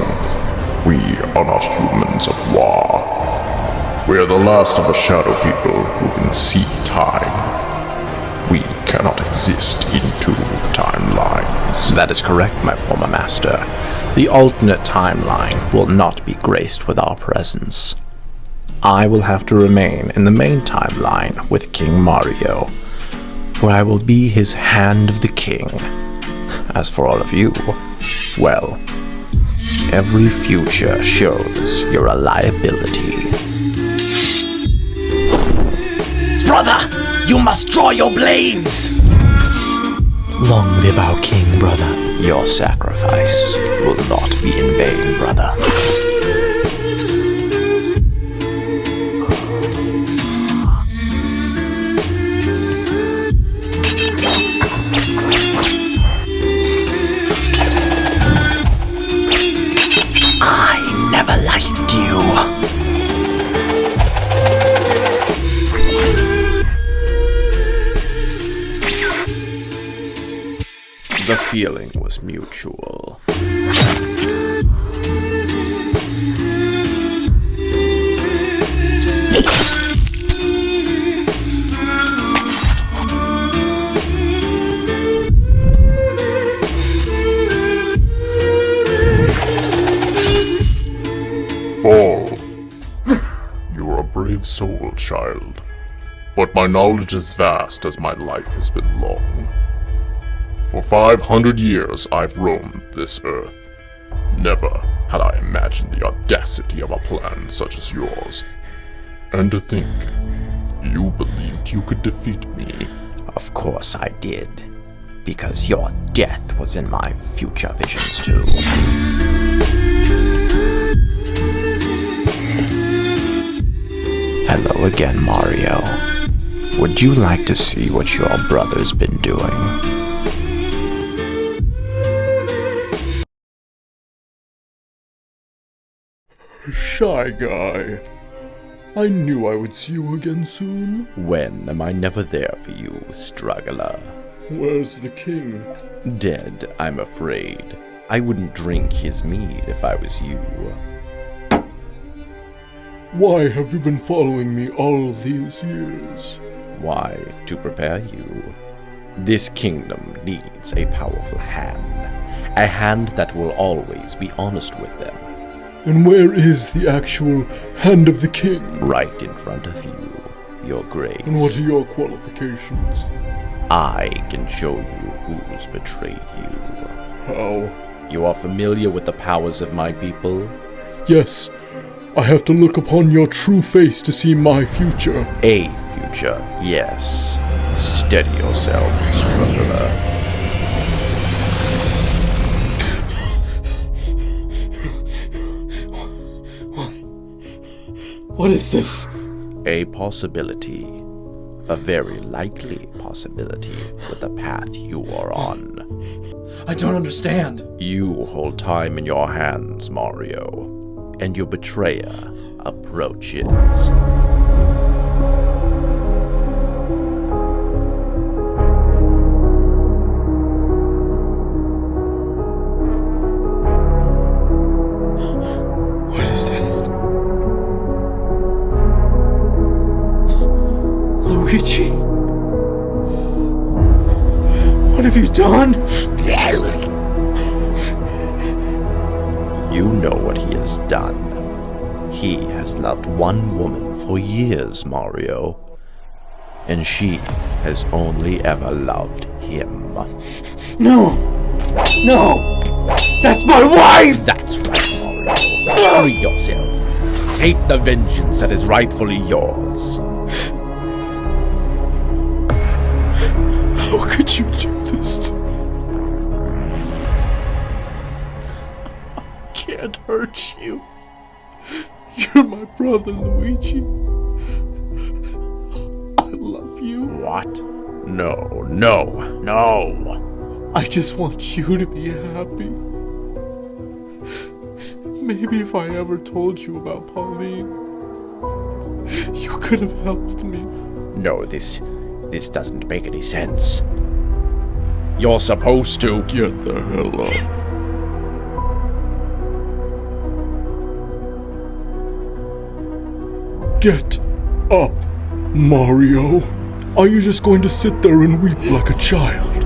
We are not humans of Wa. We are the last of the shadow people who can see time. We cannot exist in two timelines. That is correct, my former master. The alternate timeline will not be graced with our presence. I will have to remain in the main timeline with King Mario, where I will be his hand of the king. As for all of you, well, every future shows your reliability. Brother, you must draw your blades! Long live our king, brother. Your sacrifice will not be in vain, brother. I never liked you. The feeling was mutual. Fall. You are a brave soul, child. But my knowledge is vast as my life has been long. For 500 years I've roamed this earth. Never had I imagined the audacity of a plan such as yours. And to think, you believed you could defeat me. Of course I did, because your death was in my future visions too. Hello again, Mario. Would you like to see what your brother's been doing? Shy guy. I knew I would see you again soon. When am I never there for you, struggler? Where's the king? Dead, I'm afraid. I wouldn't drink his mead if I was you. Why have you been following me all these years? Why, to prepare you. This kingdom needs a powerful hand. A hand that will always be honest with them. And where is the actual hand of the king? Right in front of you, your grace. And what are your qualifications? I can show you who's betrayed you. How? You are familiar with the powers of my people? Yes. I have to look upon your true face to see my future. A future, yes. Steady yourself, struggler. What is this? A possibility. A very likely possibility with the path you are on. I don't understand. You hold time in your hands, Mario, and your betrayer approaches. What is that? Luigi? What have you done? You know what he has done. He has loved one woman for years, Mario. And she has only ever loved him. No! No! That's my wife! That's right, Mario. Mario. Free yourself. Take the vengeance that is rightfully yours. How could you do this to me? I can't hurt you. You're my brother, Luigi. I love you. What? No, no, no. I just want you to be happy. Maybe if I ever told you about Pauline, you could have helped me. No, this doesn't make any sense. You're supposed to Get the hell up. Get up, Mario. Are you just going to sit there and weep like a child?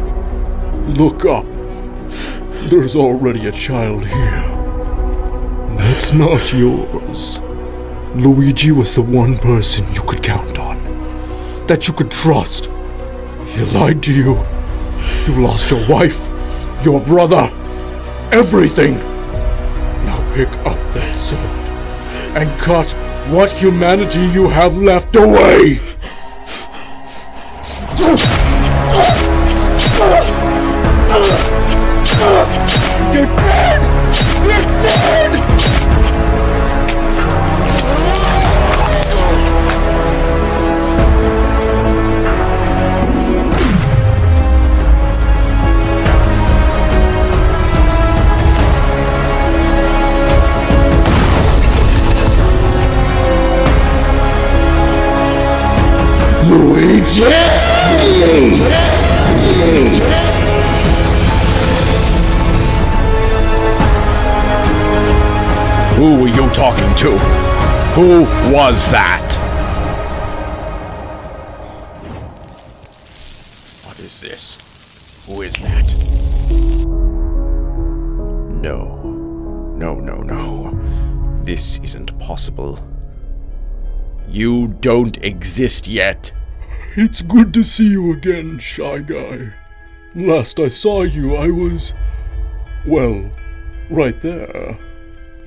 Look up. There's already a child here. That's not yours. Luigi was the one person you could count on, that you could trust. He lied to you. You lost your wife, your brother, everything. Now pick up that sword and cut what humanity you have left away. You're dead! You're dead! Luigi! Who were you talking to? Who was that? What is this? Who is that? No. No. This isn't possible. You don't exist yet. It's good to see you again, Shy Guy. Last I saw you, I was... well, right there.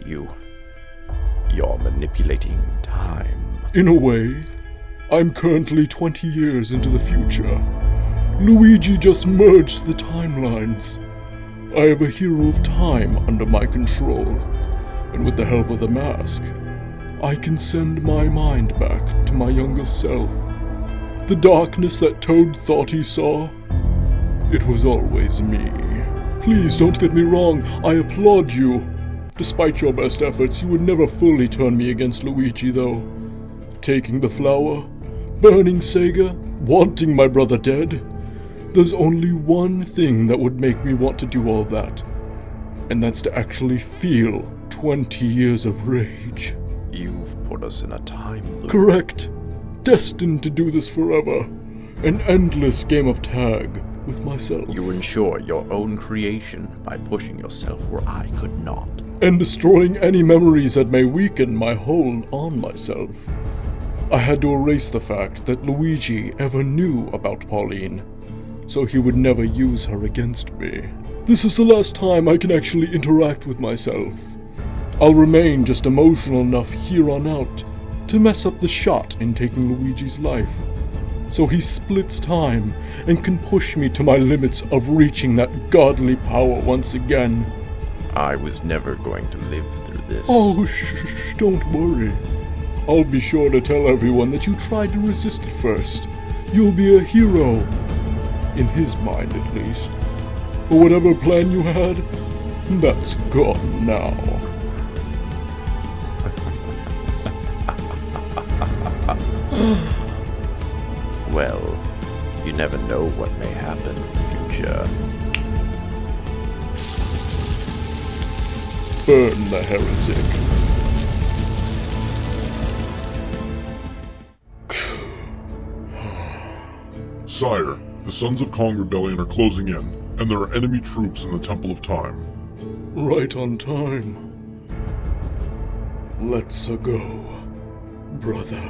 You're manipulating time. In a way, I'm currently 20 years into the future. Luigi just merged the timelines. I have a hero of time under my control, and with the help of the mask, I can send my mind back to my younger self. The darkness that Toad thought he saw, it was always me. Please don't get me wrong, I applaud you. Despite your best efforts, you would never fully turn me against Luigi, though. Taking the flower, burning Sega, wanting my brother dead. There's only one thing that would make me want to do all that, and that's to actually feel 20 years of rage. You've put us in a time loop. Correct. Destined to do this forever. An endless game of tag with myself. You ensure your own creation by pushing yourself where I could not. And destroying any memories that may weaken my hold on myself. I had to erase the fact that Luigi ever knew about Pauline, so he would never use her against me. This is the last time I can actually interact with myself. I'll remain just emotional enough here on out to mess up the shot in taking Luigi's life, so he splits time and can push me to my limits of reaching that godly power once again. I was never going to live through this. Oh, shh, don't worry. I'll be sure to tell everyone that you tried to resist at first. You'll be a hero. In his mind, at least. But whatever plan you had, that's gone now. Well, you never know what may happen in the future. Burn the heretic. Sire, the Sons of Kong Rebellion are closing in, and there are enemy troops in the Temple of Time. Right on time. Let's go, brother.